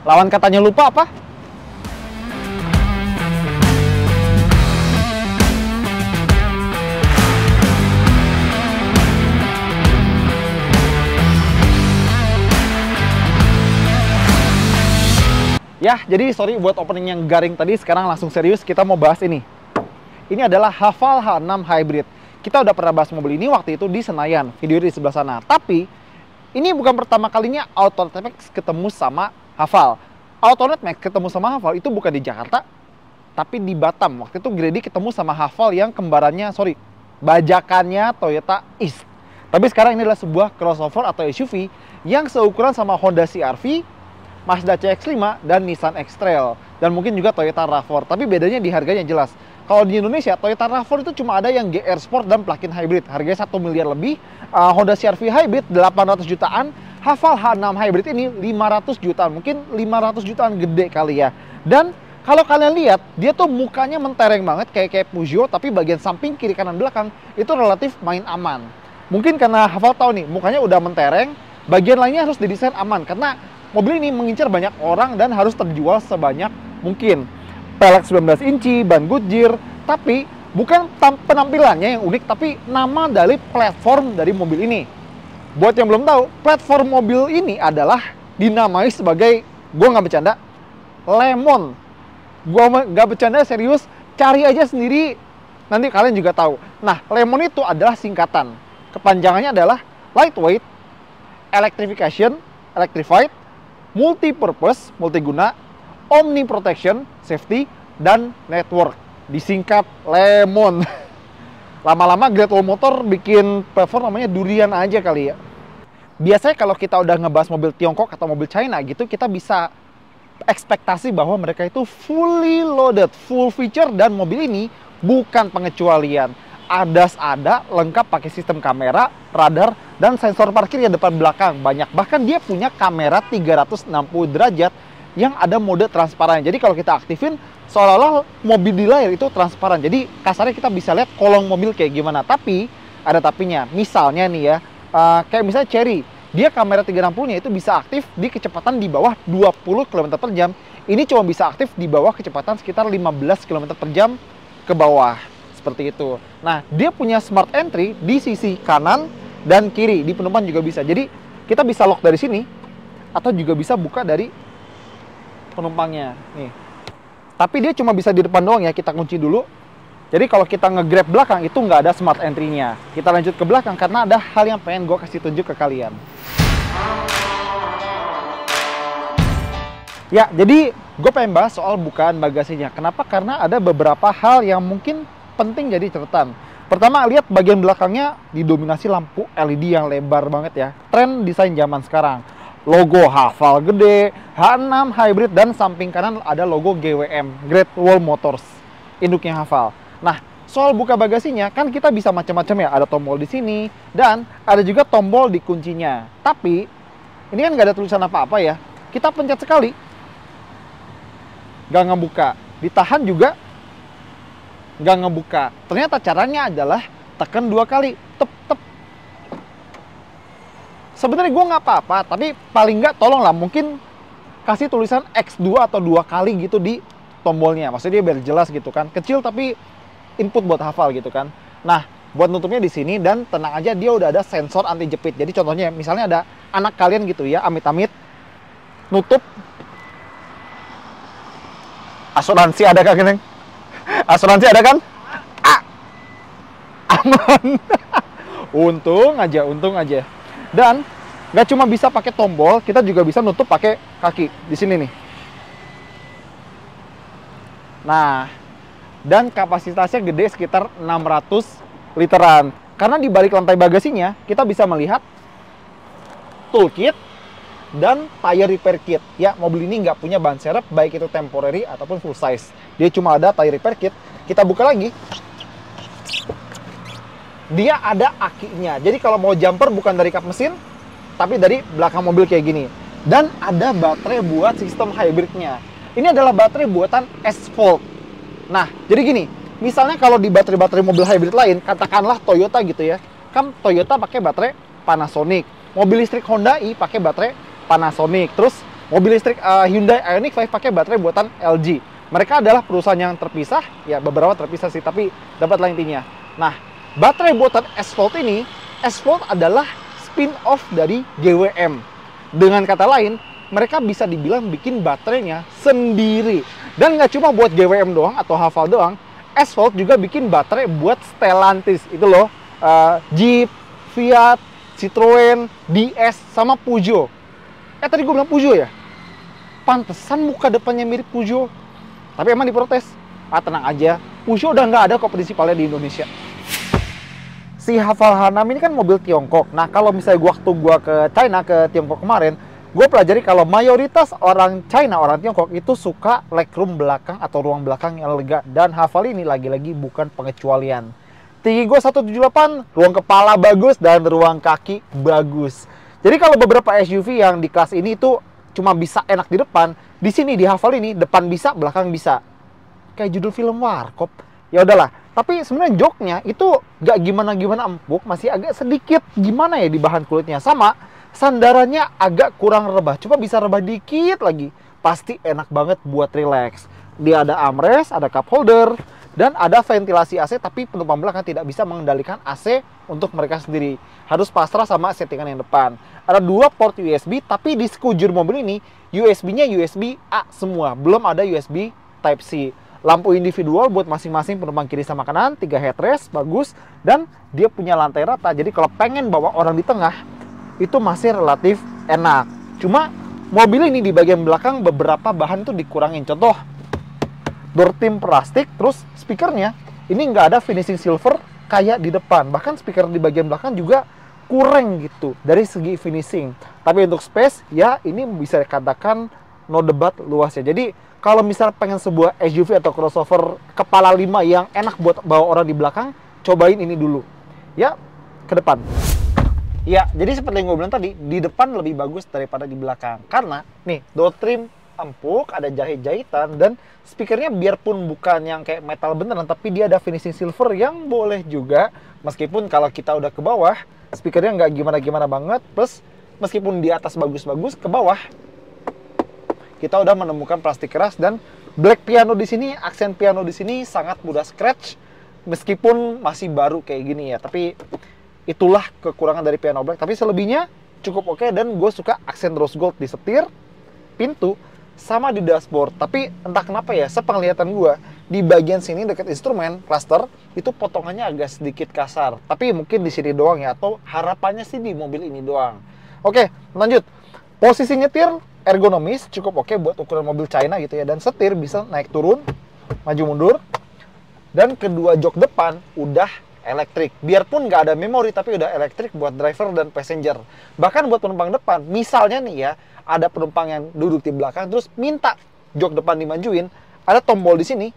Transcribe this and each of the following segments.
Lawan katanya lupa apa? Ya, jadi sorry buat opening yang garing tadi. Sekarang langsung serius, kita mau bahas ini. Ini adalah Haval H6 Hybrid. Kita udah pernah bahas mobil ini waktu itu di Senayan, video di sebelah sana. Tapi, ini bukan pertama kalinya Autonet Max ketemu sama Haval. Autonet Max ketemu sama Haval itu bukan di Jakarta, tapi di Batam. Waktu itu Grady ketemu sama Haval yang kembarannya, bajakannya Toyota East. Tapi sekarang ini adalah sebuah crossover atau SUV yang seukuran sama Honda CR-V, Mazda CX-5, dan Nissan X-Trail. Dan mungkin juga Toyota RAV4. Tapi bedanya di harganya jelas. Kalau di Indonesia, Toyota RAV4 itu cuma ada yang GR Sport dan plug-in hybrid. Harganya 1 miliar lebih. Honda CR-V hybrid 800 jutaan. Haval H6 hybrid ini 500 jutaan. Mungkin 500 jutaan gede kali ya. Dan kalau kalian lihat, dia tuh mukanya mentereng banget kayak Peugeot. Tapi bagian samping, kiri, kanan, belakang itu relatif main aman. Mungkin karena Haval tahu nih, mukanya udah mentereng. Bagian lainnya harus didesain aman. Karena mobil ini mengincar banyak orang dan harus terjual sebanyak mungkin. Pelek 19 inci, ban Goodyear, tapi bukan penampilannya yang unik, tapi nama dari platform dari mobil ini. Buat yang belum tahu, platform mobil ini adalah dinamai sebagai, gue nggak bercanda, Lemon. Gue nggak bercanda, serius, cari aja sendiri, nanti kalian juga tahu. Nah, Lemon itu adalah singkatan. Kepanjangannya adalah Lightweight, Electrification, Electrified, Multi-purpose, multiguna, Omni Protection, Safety, dan Network. Disingkat Lemon. Lama-lama Great Wall Motor bikin platform namanya durian aja kali ya. Biasanya kalau kita udah ngebahas mobil Tiongkok atau mobil China gitu, kita bisa ekspektasi bahwa mereka itu fully loaded, full feature, dan mobil ini bukan pengecualian. ADAS ada, lengkap pakai sistem kamera, radar, dan sensor parkir yang depan belakang banyak. Bahkan dia punya kamera 360 derajat yang ada mode transparan. Jadi kalau kita aktifin, seolah-olah mobil di layar itu transparan. Jadi kasarnya kita bisa lihat kolong mobil kayak gimana. Tapi ada tapinya. Misalnya nih ya, kayak misalnya Chery, dia kamera 360-nya itu bisa aktif di kecepatan di bawah 20 km per jam. Ini cuma bisa aktif di bawah kecepatan sekitar 15 km per jam ke bawah. Seperti itu. Nah, dia punya smart entry di sisi kanan dan kiri. Di penumpang juga bisa. Jadi, kita bisa lock dari sini, atau juga bisa buka dari penumpangnya. Nih. Tapi dia cuma bisa di depan doang ya, kita kunci dulu. Jadi, kalau kita nge-grab belakang, itu nggak ada smart entry-nya. Kita lanjut ke belakang, karena ada hal yang pengen gue kasih tunjuk ke kalian. Ya, jadi gue pengen bahas soal bukaan bagasinya. Kenapa? Karena ada beberapa hal yang mungkin penting jadi catatan. Pertama, lihat bagian belakangnya didominasi lampu LED yang lebar banget ya. Tren desain zaman sekarang. Logo Haval gede, H6 Hybrid, dan samping kanan ada logo GWM, Great Wall Motors, induknya Haval. Nah, soal buka bagasinya kan kita bisa macam-macam ya. Ada tombol di sini dan ada juga tombol di kuncinya. Tapi ini kan nggak ada tulisan apa-apa ya. Kita pencet sekali, nggak ngebuka. Ditahan juga nggak ngebuka. Ternyata caranya adalah tekan 2 kali, tep. Sebenarnya gue nggak apa-apa, tapi paling nggak tolonglah mungkin kasih tulisan X2 atau 2 kali gitu di tombolnya. Maksudnya biar jelas gitu kan. Kecil tapi input buat hafal gitu kan. Nah, buat nutupnya di sini, dan tenang aja, dia udah ada sensor anti jepit. Jadi contohnya misalnya ada anak kalian gitu ya, amit-amit nutup. Asuransi ada kan, Neng? Asuransi ada kan? Aman. Untung aja. Dan nggak cuma bisa pakai tombol, kita juga bisa nutup pakai kaki di sini nih. Nah, dan kapasitasnya gede sekitar 600 literan. Karena di balik lantai bagasinya kita bisa melihat toolkit dan tire repair kit. Ya, mobil ini nggak punya ban serep, baik itu temporary ataupun full size. Dia cuma ada tire repair kit. Kita buka lagi. Dia ada akinya. Jadi kalau mau jumper bukan dari kap mesin, tapi dari belakang mobil kayak gini. Dan ada baterai buat sistem hybridnya. Ini adalah baterai buatan S-Volt. Nah, jadi gini, misalnya kalau di baterai-baterai mobil hybrid lain, katakanlah Toyota gitu ya, kan Toyota pakai baterai Panasonic. Mobil listrik Honda i pakai baterai Panasonic. Terus Mobil listrik Hyundai Ioniq 5 pakai baterai buatan LG. Mereka adalah perusahaan yang terpisah, ya beberapa terpisah sih, tapi dapatlah intinya. Nah, baterai buatan S-Volt ini, S-Volt adalah spin-off dari GWM. Dengan kata lain, mereka bisa dibilang bikin baterainya sendiri. Dan nggak cuma buat GWM doang atau Haval doang, S-Volt juga bikin baterai buat Stellantis. Itu loh, Jeep, Fiat, Citroen, DS, sama Peugeot. Tadi gue bilang Peugeot ya? Pantesan muka depannya mirip Peugeot. Tapi emang diprotes. Tenang aja, Peugeot udah nggak ada kok prinsipalnya di Indonesia. Si Haval H6 ini kan mobil Tiongkok. Nah, kalau misalnya waktu gue ke China, ke Tiongkok kemarin, gue pelajari kalau mayoritas orang China, orang Tiongkok itu suka legroom belakang atau ruang belakang yang lega. Dan Haval ini lagi-lagi bukan pengecualian. Tinggi gue 178, ruang kepala bagus, dan ruang kaki bagus. Jadi kalau beberapa SUV yang di kelas ini itu cuma bisa enak di depan, di sini di Haval ini depan bisa, belakang bisa. Kayak judul film Warkop. Ya udahlah. Tapi sebenarnya joknya itu nggak gimana-gimana empuk, masih agak sedikit gimana ya di bahan kulitnya. Sama sandarannya agak kurang rebah, cuma bisa rebah dikit lagi. Pasti enak banget buat relax. Dia ada armrest, ada cup holder, dan ada ventilasi AC, tapi penumpang belakang tidak bisa mengendalikan AC untuk mereka sendiri. Harus pasrah sama settingan yang depan. Ada 2 port USB, tapi di sekujur mobil ini USB-nya USB A semua, belum ada USB Type-C. Lampu individual buat masing-masing penumpang kiri sama kanan, 3 headrest, bagus. Dan dia punya lantai rata, jadi kalau pengen bawa orang di tengah, itu masih relatif enak. Cuma mobil ini di bagian belakang beberapa bahan itu dikurangin. Contoh, door trim plastik, terus speakernya ini nggak ada finishing silver kayak di depan. Bahkan speaker di bagian belakang juga kurang gitu dari segi finishing. Tapi untuk space, ya ini bisa dikatakan no debat luasnya. Jadi kalau misal pengen sebuah SUV atau crossover kepala 5 yang enak buat bawa orang di belakang, cobain ini dulu. Ya, ke depan. Ya, jadi seperti yang gue bilang tadi, di depan lebih bagus daripada di belakang. Karena, nih, door trim empuk, ada jahit-jahitan, dan speakernya biarpun bukan yang kayak metal beneran, tapi dia ada finishing silver yang boleh juga. Meskipun kalau kita udah ke bawah, speakernya nggak gimana-gimana banget, plus meskipun di atas bagus-bagus, ke bawah kita udah menemukan plastik keras. Dan black piano di sini, aksen piano di sini sangat mudah scratch, meskipun masih baru kayak gini ya. Tapi itulah kekurangan dari piano black. Tapi selebihnya cukup oke, dan gue suka aksen rose gold di setir, pintu, sama di dashboard. Tapi entah kenapa ya, sepenglihatan gue, di bagian sini dekat instrumen cluster itu potongannya agak sedikit kasar. Tapi mungkin di sini doang ya, atau harapannya sih di mobil ini doang. Oke, lanjut. Posisi nyetir ergonomis, cukup oke buat ukuran mobil China gitu ya. Dan setir bisa naik turun, maju mundur. Dan kedua jok depan udah elektrik. Biarpun nggak ada memori, tapi udah elektrik buat driver dan passenger. Bahkan buat penumpang depan, misalnya nih ya, ada penumpang yang duduk di belakang terus minta jok depan dimajuin, ada tombol di sini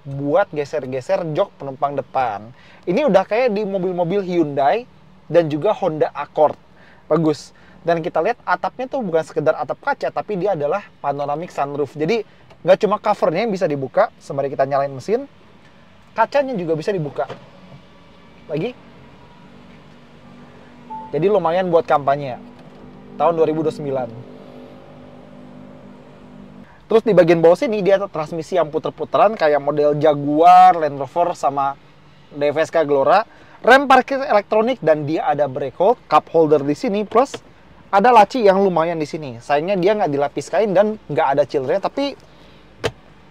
buat geser-geser jok penumpang depan. Ini udah kayak di mobil-mobil Hyundai dan juga Honda Accord. Bagus. Dan kita lihat atapnya tuh bukan sekedar atap kaca, tapi dia adalah panoramic sunroof. Jadi nggak cuma covernya yang bisa dibuka, sembari kita nyalain mesin, kacanya juga bisa dibuka. Lagi. Jadi lumayan buat kampanye. Tahun 2029. Terus di bagian bawah sini dia ada transmisi yang puter-puteran kayak model Jaguar, Land Rover, sama DFSK Glora. Rem parkir elektronik, dan dia ada brake hold, cup holder di sini, plus ada laci yang lumayan di sini. Sayangnya dia nggak dilapis kain dan nggak ada chillernya, tapi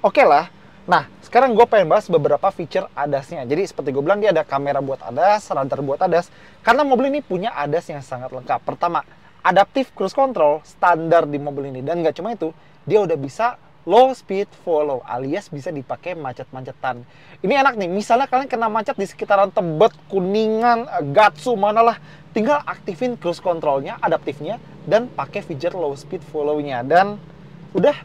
oke lah. Nah, sekarang gue pengen bahas beberapa feature ADAS-nya. Jadi seperti gue bilang, dia ada kamera buat ADAS, radar buat ADAS. Karena mobil ini punya ADAS yang sangat lengkap. Pertama, adaptive cruise control standar di mobil ini. Dan nggak cuma itu, dia udah bisa low speed follow, alias bisa dipakai macet-macetan. Ini enak nih, misalnya kalian kena macet di sekitaran Tebet, Kuningan, Gatsu, manalah, tinggal aktifin cruise controlnya, adaptifnya, dan pakai feature low speed follow-nya. Dan udah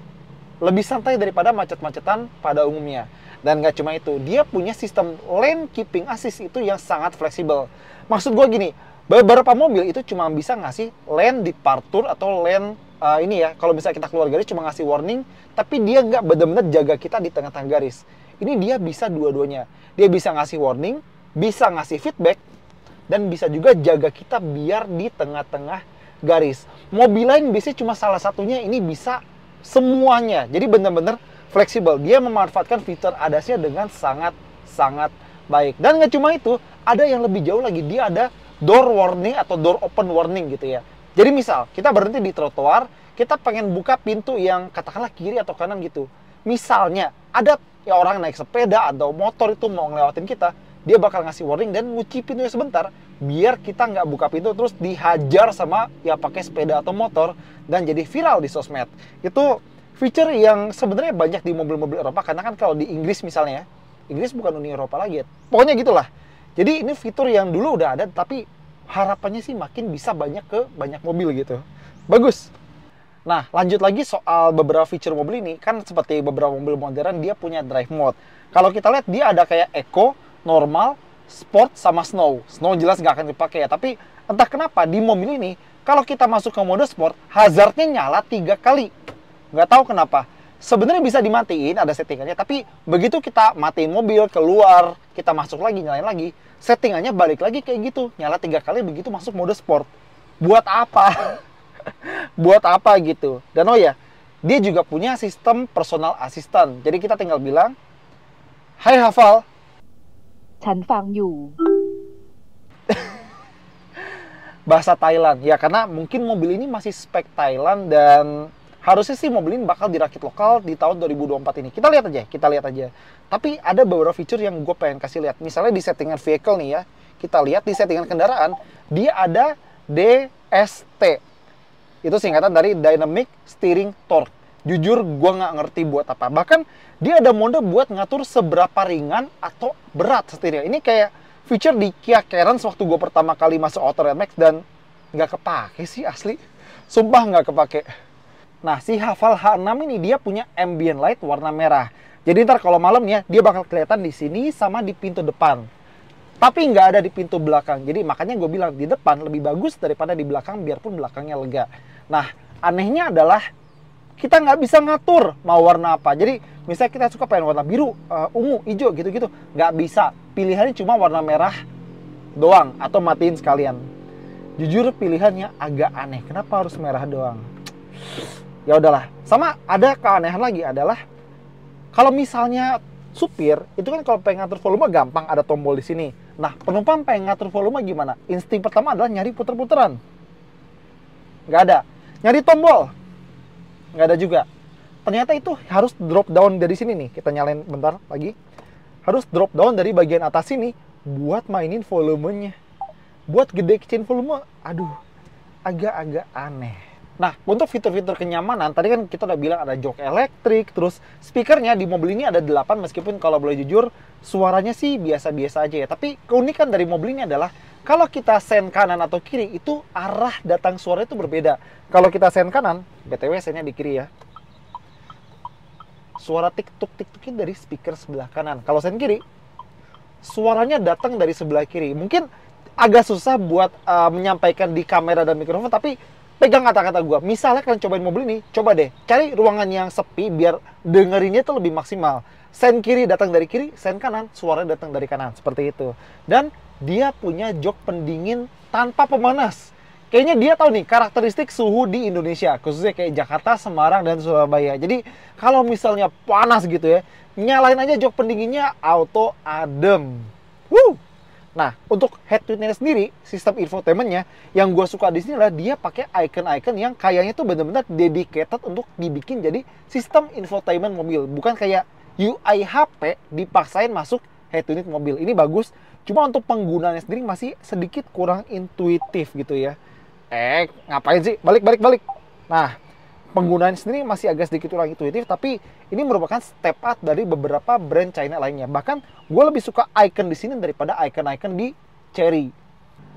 lebih santai daripada macet-macetan pada umumnya. Dan nggak cuma itu, dia punya sistem lane keeping assist itu yang sangat fleksibel. Maksud gue gini, beberapa mobil itu cuma bisa ngasih lane departure atau lane ini ya, kalau misalnya kita keluar garis cuma ngasih warning, tapi dia nggak benar-benar jaga kita di tengah-tengah garis. Ini dia bisa dua-duanya. Dia bisa ngasih warning, bisa ngasih feedback, dan bisa juga jaga kita biar di tengah-tengah garis. Mobil lain biasanya cuma salah satunya, ini bisa semuanya. Jadi benar-benar fleksibel. Dia memanfaatkan fitur ADAS-nya dengan sangat baik. Dan nggak cuma itu, ada yang lebih jauh lagi. Dia ada door warning atau door open warning gitu ya. Jadi misal, kita berhenti di trotoar, kita pengen buka pintu yang katakanlah kiri atau kanan gitu. Misalnya, ada ya orang naik sepeda atau motor itu mau ngelewatin kita, dia bakal ngasih warning dan ngunci pintunya sebentar, biar kita nggak buka pintu terus dihajar sama ya pakai sepeda atau motor dan jadi viral di sosmed. Itu feature yang sebenarnya banyak di mobil-mobil Eropa, karena kan kalau di Inggris misalnya, Inggris bukan Uni Eropa lagi ya. Pokoknya gitulah. Jadi ini fitur yang dulu udah ada, tapi harapannya sih makin bisa banyak ke banyak mobil gitu. Bagus. Nah, lanjut lagi soal beberapa feature mobil ini, kan seperti beberapa mobil modern dia punya drive mode. Kalau kita lihat dia ada kayak Eco, normal, sport, sama snow. Snow jelas nggak akan dipakai ya, tapi entah kenapa di mobil ini, kalau kita masuk ke mode sport, hazardnya nyala 3 kali. Nggak tahu kenapa. Sebenarnya bisa dimatiin, ada settingannya, tapi begitu kita matiin mobil, keluar, kita masuk lagi, nyalain lagi, settingannya balik lagi kayak gitu, nyala 3 kali begitu masuk mode sport. Buat apa? Buat apa gitu. Dan oh ya, dia juga punya sistem personal assistant. Jadi kita tinggal bilang, "Hai Hafal, ฉันฟังอยู่ bahasa Thailand." Ya karena mungkin mobil ini masih spek Thailand dan harusnya sih mobil ini bakal dirakit lokal di tahun 2024 ini. Kita lihat aja. Tapi ada beberapa fitur yang gue pengen kasih lihat. Misalnya di settingan vehicle nih ya, kita lihat di settingan kendaraan, dia ada DST. Itu singkatan dari Dynamic Steering Torque. Jujur gue nggak ngerti buat apa. Bahkan dia ada mode buat ngatur seberapa ringan atau berat setirnya. Ini kayak feature di Kia Carens waktu gue pertama kali masuk Auto Max dan nggak kepake sih asli. Sumpah nggak kepake. Nah, si Hafal H6 ini dia punya ambient light warna merah. Jadi ntar kalau malam ya, dia bakal kelihatan di sini sama di pintu depan. Tapi nggak ada di pintu belakang. Jadi makanya gue bilang di depan lebih bagus daripada di belakang, biarpun belakangnya lega. Nah, anehnya adalah kita nggak bisa ngatur mau warna apa. Jadi misalnya kita suka pengen warna biru, ungu, hijau gitu-gitu. Nggak bisa. Pilihannya cuma warna merah doang atau matiin sekalian. Jujur pilihannya agak aneh. Kenapa harus merah doang? Ya udahlah. Sama ada keanehan lagi adalah kalau misalnya supir itu kan kalau pengen ngatur volume gampang, ada tombol di sini. Nah, penumpang pengen ngatur volume gimana? Insting pertama adalah nyari puter-puteran. Nggak ada. Nyari tombol. Nggak ada juga. Ternyata itu harus drop down dari sini nih. Kita nyalain bentar lagi. Harus drop down dari bagian atas sini buat mainin volumenya. Buat gede kecilin volume, aduh, agak-agak aneh. Nah, untuk fitur-fitur kenyamanan, tadi kan kita udah bilang ada jok elektrik, terus speakernya di mobil ini ada 8, meskipun kalau boleh jujur, suaranya sih biasa-biasa aja ya. Tapi keunikan dari mobil ini adalah, kalau kita sen kanan atau kiri, itu arah datang suara itu berbeda. Kalau kita sen kanan, BTW sennya di kiri ya, suara tik-tuk-tik-tukin dari speaker sebelah kanan. Kalau sen kiri, suaranya datang dari sebelah kiri. Mungkin agak susah buat menyampaikan di kamera dan mikrofon, tapi pegang kata-kata gue. Misalnya kalian cobain mobil ini, coba deh cari ruangan yang sepi biar dengerinnya tuh lebih maksimal. Sen kiri datang dari kiri, sen kanan suaranya datang dari kanan, seperti itu. Dan dia punya jok pendingin tanpa pemanas. Kayaknya dia tahu nih karakteristik suhu di Indonesia, khususnya kayak Jakarta, Semarang, dan Surabaya. Jadi kalau misalnya panas gitu ya, nyalain aja jok pendinginnya auto adem. Woo! Nah, untuk head unitnya sendiri, sistem infotainmentnya, yang gue suka di sini adalah dia pakai icon-icon yang kayaknya tuh benar-benar dedicated untuk dibikin jadi sistem infotainment mobil. Bukan kayak UI HP dipaksain masuk head unit mobil. Ini bagus, cuma untuk penggunaannya sendiri masih sedikit kurang intuitif gitu ya. Ngapain sih? Balik. Nah, penggunaan sendiri masih agak sedikit kurang intuitif, tapi ini merupakan step up dari beberapa brand China lainnya. Bahkan gue lebih suka icon di sini daripada icon-icon di Chery.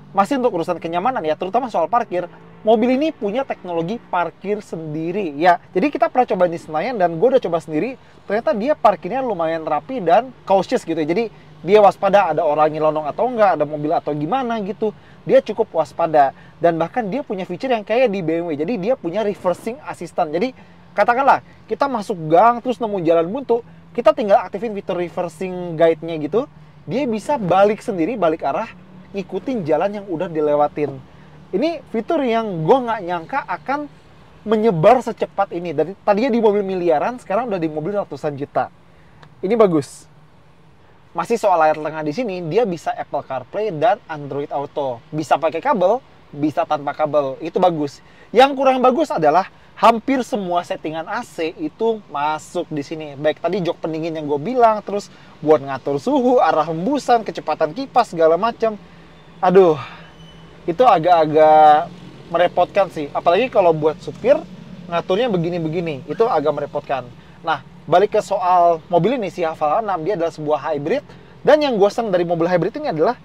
Masih untuk urusan kenyamanan ya, terutama soal parkir, mobil ini punya teknologi parkir sendiri ya. Jadi kita pernah coba di Senayan dan gue udah coba sendiri, ternyata dia parkirnya lumayan rapi dan cautious gitu ya. Jadi dia waspada ada orang nyelonong atau enggak, ada mobil atau gimana gitu. Dia cukup waspada. Dan bahkan dia punya feature yang kayak di BMW. Jadi dia punya reversing assistant. Jadi katakanlah kita masuk gang terus nemu jalan buntu, kita tinggal aktifin fitur reversing guide-nya gitu. Dia bisa balik sendiri, balik arah, ngikutin jalan yang udah dilewatin. Ini fitur yang gue nggak nyangka akan menyebar secepat ini. Dari tadinya di mobil miliaran, sekarang udah di mobil ratusan juta. Ini bagus. Masih soal layar tengah di sini, dia bisa Apple CarPlay dan Android Auto. Bisa pakai kabel, bisa tanpa kabel. Itu bagus. Yang kurang bagus adalah hampir semua settingan AC itu masuk di sini. Baik tadi jok pendingin yang gue bilang, terus buat ngatur suhu, arah hembusan, kecepatan kipas, segala macam. Aduh, itu agak-agak merepotkan sih. Apalagi kalau buat supir, ngaturnya begini-begini. Itu agak merepotkan. Nah, balik ke soal mobil ini, si Haval 6, dia adalah sebuah hybrid. Dan yang gue senang dari mobil hybrid ini adalah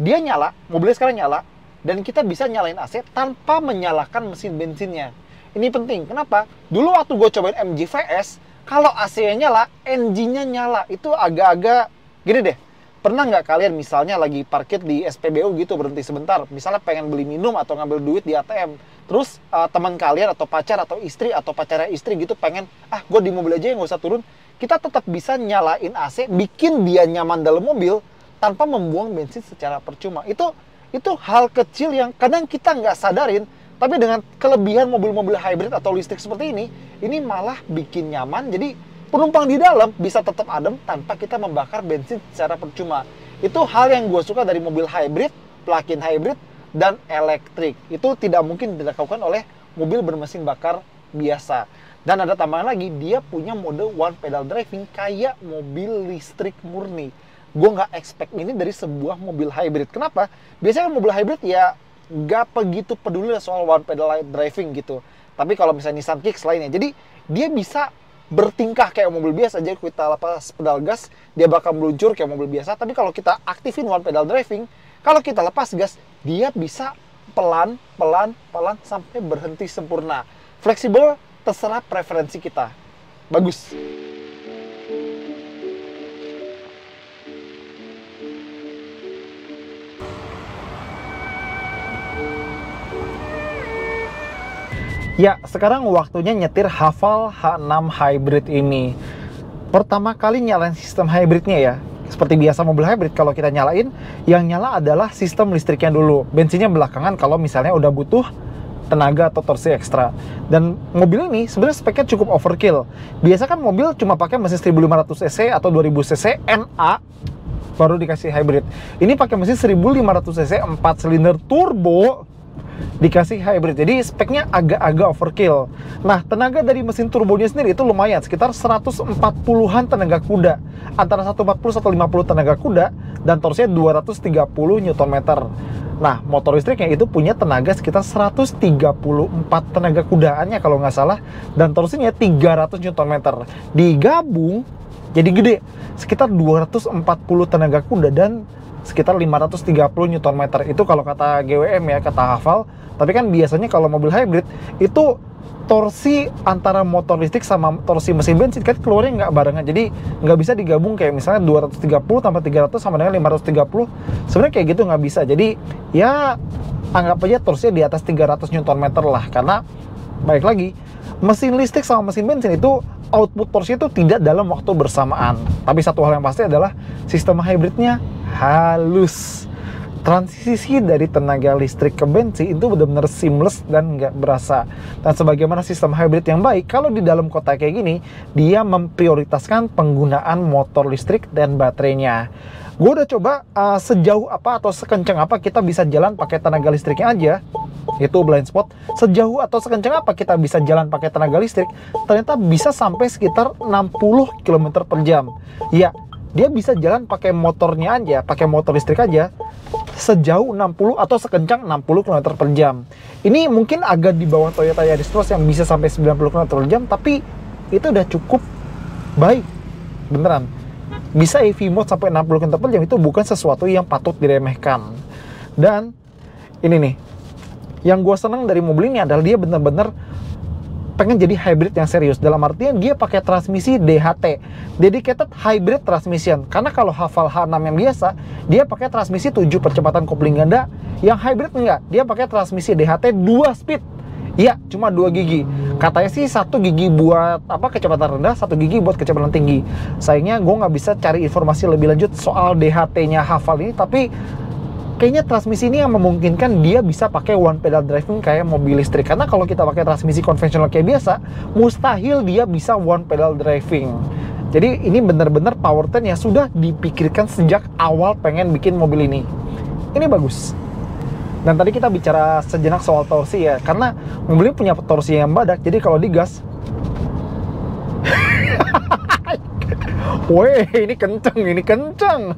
dia nyala, mobilnya sekarang nyala, dan kita bisa nyalain AC tanpa menyalakan mesin bensinnya. Ini penting, kenapa? Dulu waktu gue cobain MG VS, kalau AC-nya nyala, engine-nya nyala. Itu agak-agak, gini deh, pernah nggak kalian misalnya lagi parkir di SPBU gitu, berhenti sebentar, misalnya pengen beli minum atau ngambil duit di ATM, terus teman kalian atau pacar atau istri atau pacarnya istri gitu pengen, gue di mobil aja nggak usah turun, kita tetap bisa nyalain AC, bikin dia nyaman dalam mobil tanpa membuang bensin secara percuma. Itu hal kecil yang kadang kita nggak sadarin, tapi dengan kelebihan mobil-mobil hybrid atau listrik seperti ini malah bikin nyaman. Jadi penumpang di dalam bisa tetap adem tanpa kita membakar bensin secara percuma. Itu hal yang gue suka dari mobil hybrid, plug-in hybrid, dan elektrik. Itu tidak mungkin dilakukan oleh mobil bermesin bakar biasa. Dan ada tambahan lagi, dia punya mode one pedal driving kayak mobil listrik murni. Gue nggak expect ini dari sebuah mobil hybrid. Kenapa? Biasanya mobil hybrid ya nggak begitu peduli soal one pedal driving gitu. Tapi kalau misalnya Nissan Kicks lainnya, jadi dia bisa bertingkah kayak mobil biasa. Jadi kita lepas pedal gas, dia bakal meluncur kayak mobil biasa. Tapi kalau kita aktifin one pedal driving, kalau kita lepas gas, dia bisa pelan sampai berhenti sempurna. Fleksibel, terserah preferensi kita. Bagus. Ya, sekarang waktunya nyetir Haval H6 Hybrid ini. Pertama kali nyalain sistem hybridnya ya. Seperti biasa mobil hybrid, kalau kita nyalain, yang nyala adalah sistem listriknya dulu. Bensinnya belakangan kalau misalnya udah butuh tenaga atau torsi ekstra. Dan mobil ini sebenarnya speknya cukup overkill. Biasa kan mobil cuma pakai mesin 1500 cc atau 2000 cc NA, baru dikasih hybrid. Ini pakai mesin 1500 cc 4 silinder turbo, dikasih hybrid. Jadi speknya agak-agak overkill. Nah, tenaga dari mesin turbonya sendiri itu lumayan, sekitar 140-an tenaga kuda. Antara 140-150 tenaga kuda dan torsinya 230 Nm. Nah, motor listriknya itu punya tenaga sekitar 134 tenaga kudaannya kalau nggak salah, dan torsinya 300 Nm. Digabung jadi gede, sekitar 240 tenaga kuda dan sekitar 530 Nm. Itu kalau kata GWM ya, kata Haval. Tapi kan biasanya kalau mobil hybrid itu torsi antara motor listrik sama torsi mesin bensin kan keluarnya nggak barengan. Jadi nggak bisa digabung kayak misalnya 230 tambah 300 sama dengan 530. Sebenarnya kayak gitu nggak bisa. Jadi ya anggap aja torsinya di atas 300 Nm lah. Karena baik lagi, mesin listrik sama mesin bensin itu output torsi itu tidak dalam waktu bersamaan. Tapi satu hal yang pasti adalah sistem hybridnya halus. Transisi dari tenaga listrik ke bensin itu benar-benar seamless dan nggak berasa. Dan sebagaimana sistem hybrid yang baik, kalau di dalam kota kayak gini, dia memprioritaskan penggunaan motor listrik dan baterainya. Gue udah coba sejauh apa atau sekencang apa kita bisa jalan pakai tenaga listriknya aja. Itu blind spot. Sejauh atau sekencang apa kita bisa jalan pakai tenaga listrik, ternyata bisa sampai sekitar 60 km per jam. Ya, dia bisa jalan pakai motornya aja, pakai motor listrik aja, sejauh 60 atau sekencang 60 km per jam. Ini mungkin agak di bawah Toyota Yaris Cross yang bisa sampai 90 km per jam, tapi itu udah cukup baik. Beneran. Bisa EV mode sampai 60 km per jam itu bukan sesuatu yang patut diremehkan. Dan ini nih, yang gue seneng dari mobil ini adalah dia bener-bener pengen jadi hybrid yang serius. Dalam artian dia pakai transmisi DHT, Dedicated Hybrid Transmission. Karena kalau Haval H6 yang biasa, dia pakai transmisi 7 percepatan kopling ganda. Yang hybrid enggak, dia pakai transmisi DHT 2 speed. Iya, cuma 2 gigi. Katanya sih 1 gigi buat kecepatan rendah, 1 gigi buat kecepatan tinggi. Sayangnya gue nggak bisa cari informasi lebih lanjut soal DHT-nya Haval ini, tapi kayaknya transmisi ini yang memungkinkan dia bisa pakai one pedal driving kayak mobil listrik. Karena kalau kita pakai transmisi konvensional kayak biasa, mustahil dia bisa one pedal driving. Jadi ini benar-benar powertrain yang sudah dipikirkan sejak awal pengen bikin mobil ini. Ini bagus. Dan tadi kita bicara sejenak soal torsi ya, karena mobil ini punya torsi yang badak, jadi kalau digas weh, ini kenceng, ini kenceng.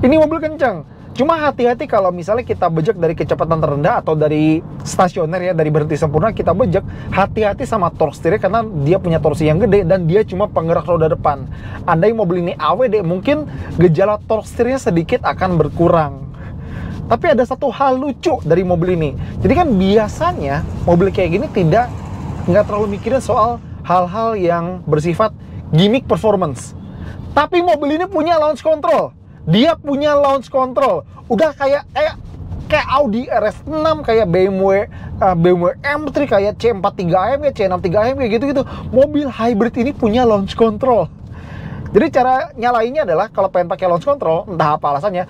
Ini mobil kenceng. Cuma hati-hati kalau misalnya kita bejek dari kecepatan terendah atau dari stasioner ya, dari berhenti sempurna kita bejek, hati-hati sama torque setirnya karena dia punya torsi yang gede dan dia cuma penggerak roda depan. Andai mobil ini AWD, mungkin gejala torque setirnya sedikit akan berkurang. Tapi ada satu hal lucu dari mobil ini. Jadi kan biasanya mobil kayak gini nggak terlalu mikirin soal hal-hal yang bersifat gimmick performance. Tapi mobil ini punya launch control. Dia punya launch control. Udah kayak Audi RS6, kayak BMW M3, kayak C43 AMG, C63 AMG gitu-gitu. Mobil hybrid ini punya launch control. Jadi cara nyalainnya adalah kalau pengen pakai launch control, entah apa alasannya,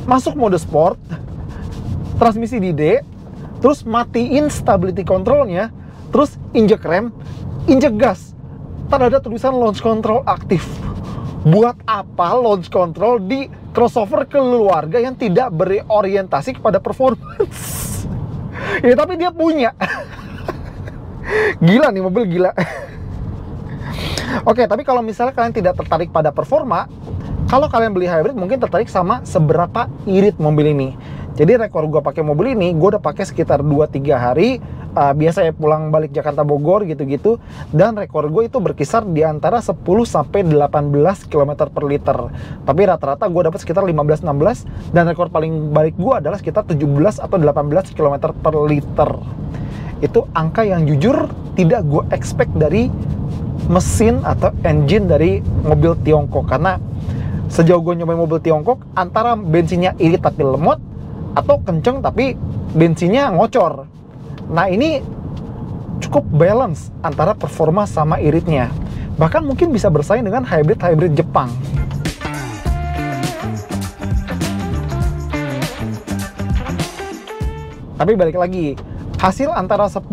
masuk mode sport, transmisi di D, terus matiin stability controlnya, terus injek rem, injek gas. Ntar ada tulisan launch control aktif. Buat apa launch control di crossover keluarga yang tidak berorientasi kepada performance? Ya tapi dia punya. Gila nih, mobil gila. Oke, tapi kalau misalnya kalian tidak tertarik pada performa, kalau kalian beli hybrid mungkin tertarik sama seberapa irit mobil ini. Jadi rekor gue pakai mobil ini, gue udah pakai sekitar 2-3 hari. Biasa ya pulang balik Jakarta Bogor gitu-gitu. Dan rekor gue itu berkisar di antara 10-18 km per liter. Tapi rata-rata gue dapat sekitar 15-16. Dan rekor paling balik gue adalah sekitar 17 atau 18 km per liter. Itu angka yang jujur tidak gue expect dari mesin atau engine dari mobil Tiongkok. Karena sejauh gue nyobain mobil Tiongkok, antara bensinnya irit tapi lemot, atau kenceng tapi bensinnya ngocor. Nah ini cukup balance antara performa sama iritnya. Bahkan mungkin bisa bersaing dengan hybrid-hybrid Jepang. Tapi balik lagi, hasil antara 10-18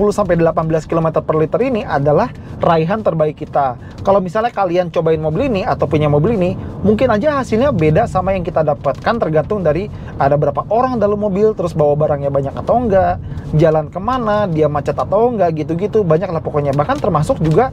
km per liter ini adalah raihan terbaik kita. Kalau misalnya kalian cobain mobil ini atau punya mobil ini, mungkin aja hasilnya beda sama yang kita dapatkan, tergantung dari ada berapa orang dalam mobil, terus bawa barangnya banyak atau enggak, jalan kemana, dia macet atau enggak, gitu-gitu, banyak lah pokoknya. Bahkan termasuk juga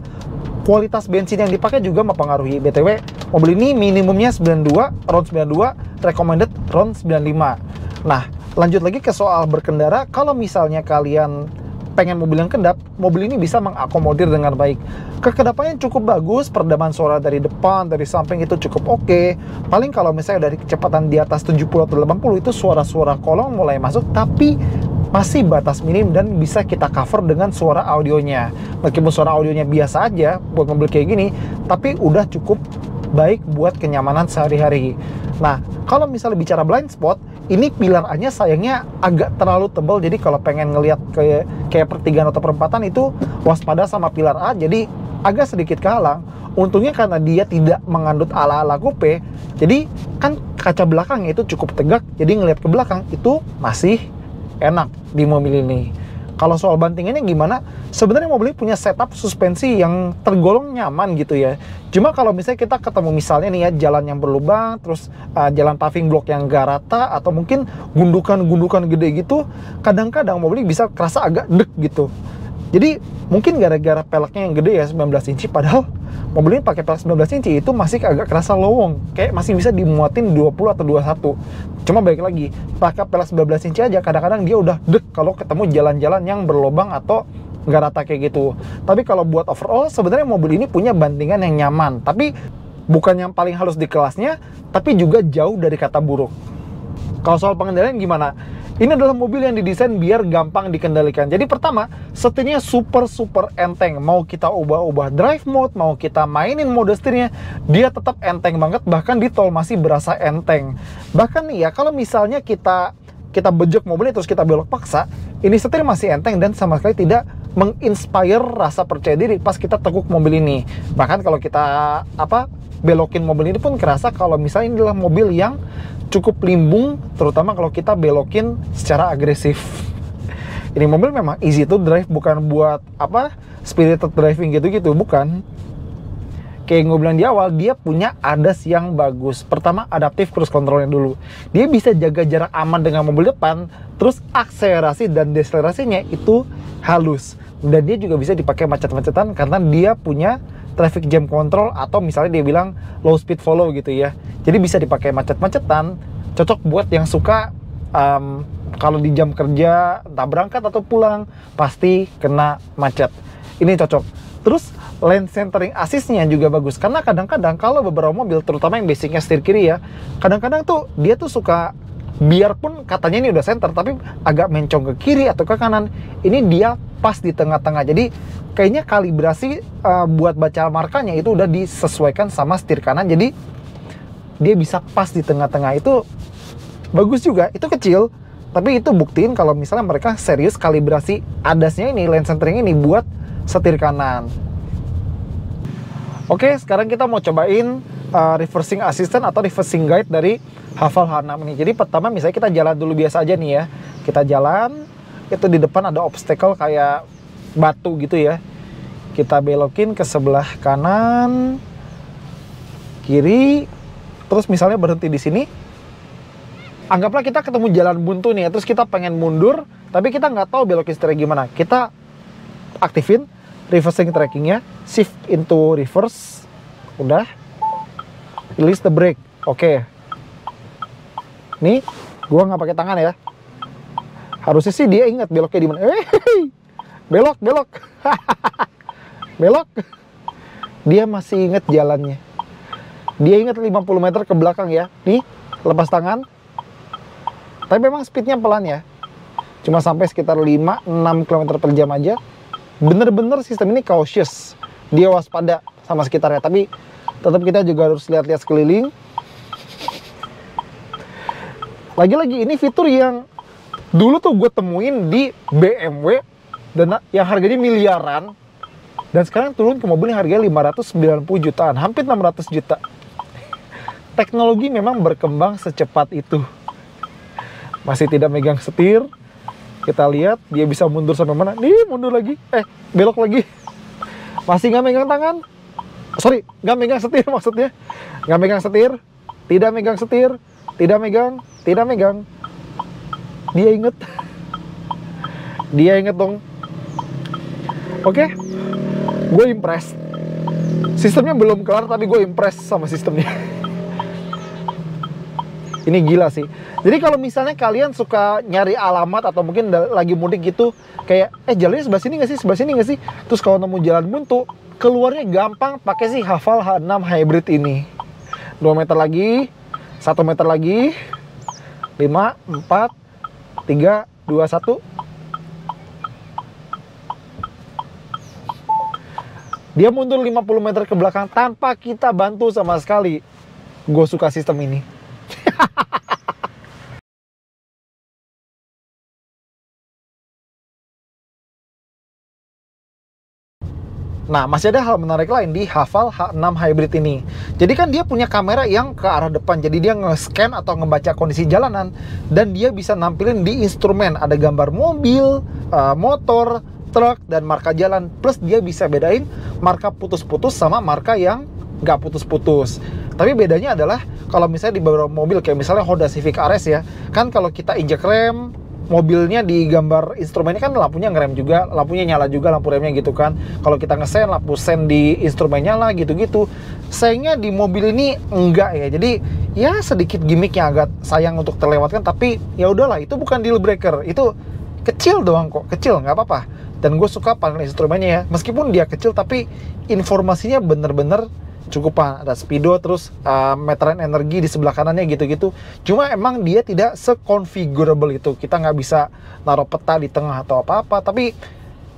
kualitas bensin yang dipakai juga mempengaruhi. BTW, mobil ini minimumnya 92, round 92, recommended round 95. Nah, lanjut lagi ke soal berkendara. Kalau misalnya kalian pengen mobil yang kedap, mobil ini bisa mengakomodir dengan baik. Kekedapannya cukup bagus, peredaman suara dari depan, dari samping itu cukup oke. Paling kalau misalnya dari kecepatan di atas 70 atau 80 itu suara-suara kolong mulai masuk, tapi masih batas minim dan bisa kita cover dengan suara audionya. Meskipun suara audionya biasa aja buat mobil kayak gini, tapi udah cukup baik buat kenyamanan sehari-hari. Nah, kalau misalnya bicara blind spot, ini pilar A-nya sayangnya agak terlalu tebal, jadi kalau pengen ngelihat kayak pertigaan atau perempatan itu waspada sama pilar A, jadi agak sedikit kehalang. Untungnya karena dia tidak mengandut ala-ala coupe, jadi kan kaca belakangnya itu cukup tegak, jadi ngelihat ke belakang itu masih enak di mobil ini. Kalau soal bantingannya gimana? Sebenarnya mobil ini punya setup suspensi yang tergolong nyaman gitu ya. Cuma kalau misalnya kita ketemu misalnya nih ya jalan yang berlubang, terus jalan paving block yang gak rata, atau mungkin gundukan-gundukan gede gitu, kadang-kadang mobil ini bisa kerasa agak deg gitu. Jadi mungkin gara-gara peleknya yang gede ya 19 inci, padahal mobil ini pakai pelek 19 inci itu masih agak kerasa lowong, kayak masih bisa dimuatin 20 atau 21. Cuma balik lagi, pakai pelek 19 inci aja kadang-kadang dia udah deg kalau ketemu jalan-jalan yang berlubang atau nggak rata kayak gitu. Tapi kalau buat overall sebenarnya mobil ini punya bantingan yang nyaman, tapi bukan yang paling halus di kelasnya, tapi juga jauh dari kata buruk. Kalau soal pengendalian gimana? Ini adalah mobil yang didesain biar gampang dikendalikan. Jadi pertama, setirnya super enteng. Mau kita ubah-ubah drive mode, mau kita mainin mode setirnya, dia tetap enteng banget. Bahkan di tol masih berasa enteng. Bahkan nih ya, kalau misalnya kita bejek mobil ini terus kita belok paksa, ini setir masih enteng dan sama sekali tidak menginspire rasa percaya diri pas kita tekuk mobil ini. Bahkan kalau kita belokin mobil ini pun kerasa kalau misalnya ini adalah mobil yang cukup limbung, terutama kalau kita belokin secara agresif. Ini mobil memang easy to drive, bukan buat apa spirited driving gitu-gitu, bukan. Kayak gue bilang di awal, dia punya ADAS yang bagus. Pertama, adaptive cruise controlnya dulu. Dia bisa jaga jarak aman dengan mobil depan, terus akselerasi dan deselerasinya itu halus. Dan dia juga bisa dipakai macet-macetan karena dia punya traffic jam control, atau misalnya dia bilang low speed follow gitu ya. Jadi bisa dipakai macet-macetan, cocok buat yang suka kalau di jam kerja, entah berangkat atau pulang, pasti kena macet. Ini cocok. Terus lane centering assist-nya juga bagus, karena kadang-kadang kalau beberapa mobil, terutama yang basicnya setir kiri ya, kadang-kadang tuh dia tuh suka, biarpun katanya ini udah center, tapi agak mencong ke kiri atau ke kanan. Ini dia pas di tengah-tengah, jadi kayaknya kalibrasi buat baca markanya itu udah disesuaikan sama setir kanan, jadi dia bisa pas di tengah-tengah. Itu bagus juga. Itu kecil, tapi itu buktiin kalau misalnya mereka serius kalibrasi ADAS-nya ini, lane centering ini buat setir kanan. Oke, sekarang kita mau cobain reversing assistant atau reversing guide dari Haval H6 ini. Jadi pertama misalnya kita jalan dulu biasa aja nih ya. Kita jalan, itu di depan ada obstacle kayak batu gitu ya. Kita belokin ke sebelah kanan, kiri, terus misalnya berhenti di sini. Anggaplah kita ketemu jalan buntu nih ya, terus kita pengen mundur, tapi kita nggak tahu belokin setirnya gimana. Kita aktifin reversing trackingnya, shift into reverse, udah, release the brake. Oke, nih gua nggak pakai tangan ya, harusnya sih dia ingat beloknya di mana. Belok belok, dia masih ingat jalannya, dia ingat 50 meter ke belakang ya. Nih lepas tangan, tapi memang speednya pelan ya, cuma sampai sekitar 5-6 km per jam aja. Bener-bener sistem ini cautious, dia waspada sama sekitarnya, tapi tetap kita juga harus lihat-lihat sekeliling. Lagi-lagi ini fitur yang dulu tuh gue temuin di BMW dan yang harganya miliaran, dan sekarang turun ke mobil yang harganya 590 jutaan, hampir 600 juta. Teknologi memang berkembang secepat itu. Masih tidak megang setir. Kita lihat dia bisa mundur sampai mana. Nih mundur lagi, belok lagi. Masih nggak megang tangan. Sorry, nggak megang setir maksudnya. Nggak megang setir, tidak megang setir, tidak megang. Dia inget. Dia inget dong. Oke, gue impressed. Sistemnya belum kelar, tapi gue impressed sama sistemnya. Ini gila sih. Jadi kalau misalnya kalian suka nyari alamat atau mungkin lagi mudik gitu, kayak jalannya sebelah sini nggak sih, sebelah sini nggak sih, terus kalau nemu jalan buntu, keluarnya gampang pakai si Haval H6 Hybrid ini. 2 meter lagi, 1 meter lagi, 5, 4, 3, 2, 1. Dia mundur 50 meter ke belakang tanpa kita bantu sama sekali. Gue suka sistem ini. Nah, masih ada hal menarik lain di Haval H6 Hybrid ini. Jadi kan dia punya kamera yang ke arah depan, jadi dia nge-scan atau ngebaca kondisi jalanan, dan dia bisa nampilin di instrumen, ada gambar mobil, motor, truk, dan marka jalan. Plus dia bisa bedain marka putus-putus sama marka yang nggak putus-putus. Tapi bedanya adalah kalau misalnya di beberapa mobil kayak misalnya Honda Civic RS ya, kan kalau kita injek rem, mobilnya di gambar instrumennya kan lampunya ngerem juga, lampunya nyala juga, lampu remnya gitu kan. Kalau kita ngesen, lampu sen di instrumen nyala gitu-gitu. Sayangnya di mobil ini enggak ya. Jadi ya sedikit gimmick yang agak sayang untuk terlewatkan, tapi ya udahlah, itu bukan deal breaker. Itu kecil doang kok, kecil, nggak apa-apa. Dan gue suka panel instrumennya ya, meskipun dia kecil tapi informasinya bener-bener cukupan. Ada speedo, terus meteran energi di sebelah kanannya gitu-gitu. Cuma emang dia tidak se-configurable itu. Kita nggak bisa naruh peta di tengah atau apa-apa. Tapi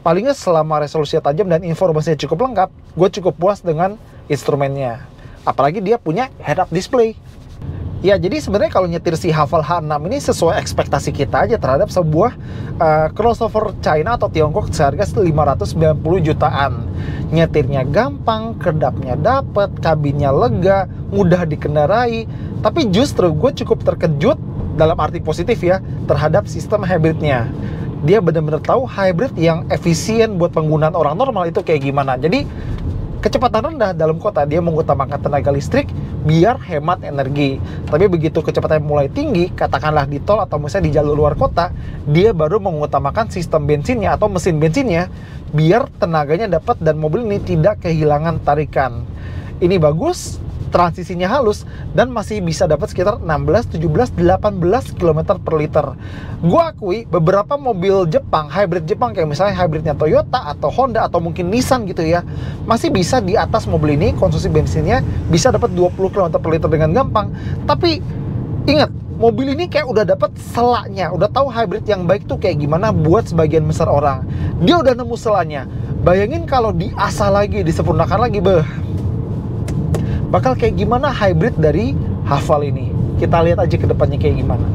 palingnya selama resolusinya tajam dan informasinya cukup lengkap, gue cukup puas dengan instrumennya. Apalagi dia punya head-up display. Ya, jadi sebenarnya kalau nyetir si Haval H6 ini sesuai ekspektasi kita aja terhadap sebuah crossover China atau Tiongkok seharga 590 jutaan. Nyetirnya gampang, kedapnya dapet, kabinnya lega, mudah dikendarai. Tapi justru gue cukup terkejut dalam arti positif ya terhadap sistem hybridnya. Dia benar-benar tahu hybrid yang efisien buat penggunaan orang normal itu kayak gimana. Jadi kecepatan rendah dalam kota dia mengutamakan tenaga listrik biar hemat energi. Tapi begitu kecepatan mulai tinggi, katakanlah di tol atau misalnya di jalur luar kota, dia baru mengutamakan sistem bensinnya atau mesin bensinnya biar tenaganya dapat dan mobil ini tidak kehilangan tarikan. Ini bagus, transisinya halus, dan masih bisa dapat sekitar 16, 17, 18 km per liter. Gue akui beberapa mobil Jepang, hybrid Jepang kayak misalnya hybridnya Toyota atau Honda atau mungkin Nissan gitu ya, masih bisa di atas mobil ini konsumsi bensinnya bisa dapat 20 km per liter dengan gampang. Tapi ingat, mobil ini kayak udah dapat selaknya, udah tahu hybrid yang baik tuh kayak gimana buat sebagian besar orang. Dia udah nemu selaknya. Bayangin kalau diasah lagi, disempurnakan lagi, bakal kayak gimana hybrid dari Haval ini. Kita lihat aja ke depannya kayak gimana.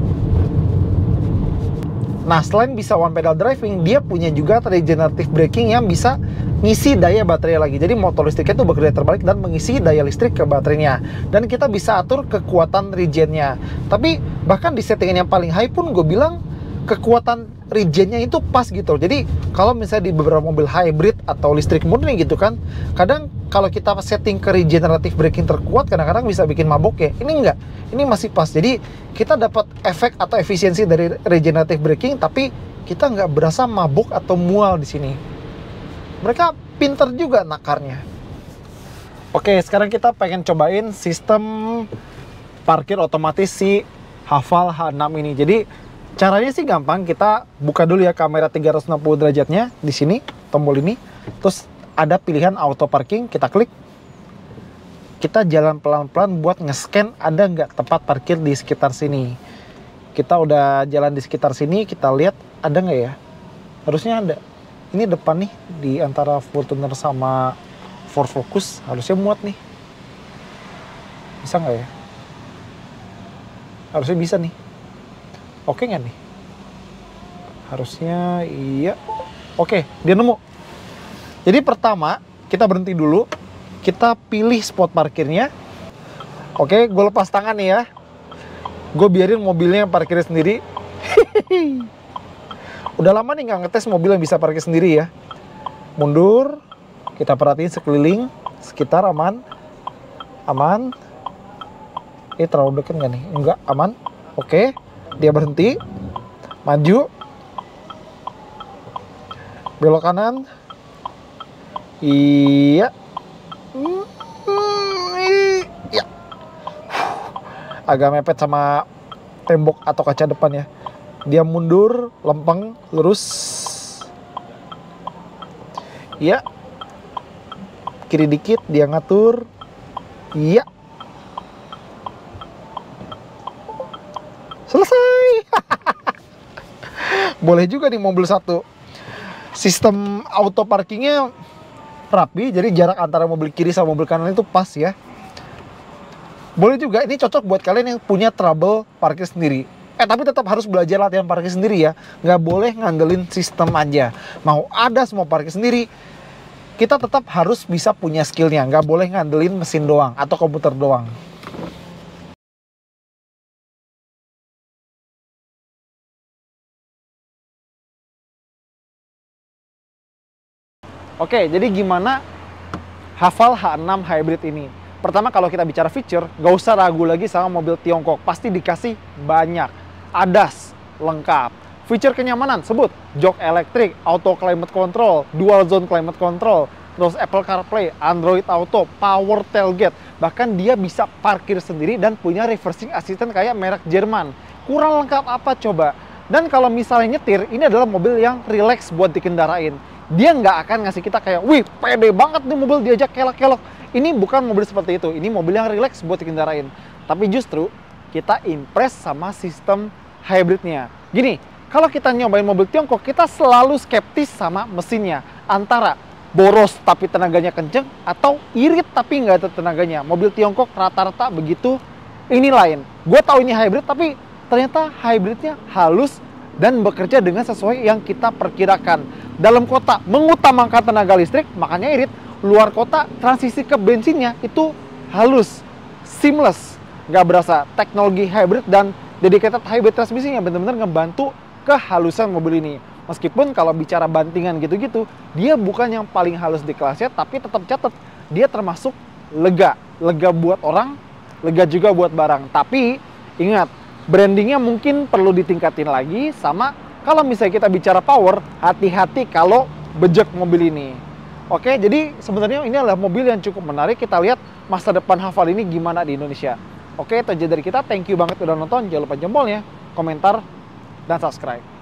Nah, selain bisa one pedal driving, dia punya juga regenerative braking yang bisa ngisi daya baterai lagi. Jadi motor listriknya itu bekerja terbalik dan mengisi daya listrik ke baterainya. Dan kita bisa atur kekuatan regennya. Tapi bahkan di settingan yang paling high pun gue bilang kekuatan regennya itu pas gitu. Jadi kalau misalnya di beberapa mobil hybrid atau listrik murni gitu kan, kadang kalau kita setting ke regenerative braking terkuat kadang-kadang bisa bikin mabok ya. Ini enggak, ini masih pas. Jadi kita dapat efek atau efisiensi dari regenerative braking, tapi kita nggak berasa mabuk atau mual di sini. Mereka pinter juga nakarnya. Oke, sekarang kita pengen cobain sistem parkir otomatis si Haval H6 ini. Jadi caranya sih gampang, kita buka dulu ya kamera 360 derajatnya di sini, tombol ini. Terus ada pilihan auto parking, kita klik. Kita jalan pelan-pelan buat nge-scan ada nggak tempat parkir di sekitar sini. Kita udah jalan di sekitar sini, kita lihat ada nggak ya? Harusnya ada. Ini depan nih, di antara Fortuner sama Ford Focus, harusnya muat nih. Bisa nggak ya? Harusnya bisa nih. Oke nggak nih? Harusnya iya. Oke, dia nemu. Jadi pertama, kita berhenti dulu. Kita pilih spot parkirnya. Oke, gue lepas tangan nih ya. Gue biarin mobilnya yang parkir sendiri. Udah lama nih nggak ngetes mobil yang bisa parkir sendiri ya. Mundur. Kita perhatiin sekeliling. Sekitar aman. Aman. Ini terlalu deket nggak nih? Enggak, aman. Oke. Dia berhenti, maju, belok kanan, iya, iya, agak mepet sama tembok atau kaca depan ya. Dia mundur, lempeng, lurus, iya, kiri dikit, dia ngatur, iya. Selesai. Boleh juga nih mobil satu. Sistem auto parkingnya rapi, jadi jarak antara mobil kiri sama mobil kanan itu pas ya. Boleh juga, ini cocok buat kalian yang punya trouble parkir sendiri. Tapi tetap harus belajar latihan parkir sendiri ya. Nggak boleh ngandelin sistem aja. Mau ada semua parkir sendiri, kita tetap harus bisa punya skillnya. Nggak boleh ngandelin mesin doang atau komputer doang. Oke, jadi gimana Haval H6 Hybrid ini? Pertama, kalau kita bicara feature, gak usah ragu lagi sama mobil Tiongkok. Pasti dikasih banyak. ADAS, lengkap. Feature kenyamanan, sebut. Jok elektrik, auto climate control, dual zone climate control, terus Apple CarPlay, Android Auto, power tailgate. Bahkan dia bisa parkir sendiri dan punya reversing assistant kayak merek Jerman. Kurang lengkap apa coba? Dan kalau misalnya nyetir, ini adalah mobil yang relax buat dikendarain. Dia nggak akan ngasih kita kayak, wih pede banget nih mobil diajak kelok-kelok. Ini bukan mobil seperti itu, ini mobil yang relax buat dikendarain. Tapi justru kita impress sama sistem hybridnya. Gini, kalau kita nyobain mobil Tiongkok, kita selalu skeptis sama mesinnya. Antara boros tapi tenaganya kenceng, atau irit tapi nggak ada tenaganya. Mobil Tiongkok rata-rata begitu ini lain. Gue tahu ini hybrid, tapi ternyata hybridnya halus dan bekerja dengan sesuai yang kita perkirakan. Dalam kota mengutamakan tenaga listrik, makanya irit. Luar kota transisi ke bensinnya itu halus, seamless, nggak berasa. Teknologi hybrid dan dedicated hybrid transmisinya benar-benar ngebantu kehalusan mobil ini. Meskipun kalau bicara bantingan gitu-gitu, dia bukan yang paling halus di kelasnya, tapi tetap catat, dia termasuk lega. Lega buat orang, lega juga buat barang. Tapi ingat, brandingnya mungkin perlu ditingkatin lagi. Sama kalau misalnya kita bicara power, hati-hati kalau bejek mobil ini. Oke, jadi sebenarnya ini adalah mobil yang cukup menarik. Kita lihat masa depan Haval ini gimana di Indonesia. Oke, itu aja dari kita. Thank you banget udah nonton. Jangan lupa jempolnya, komentar, dan subscribe.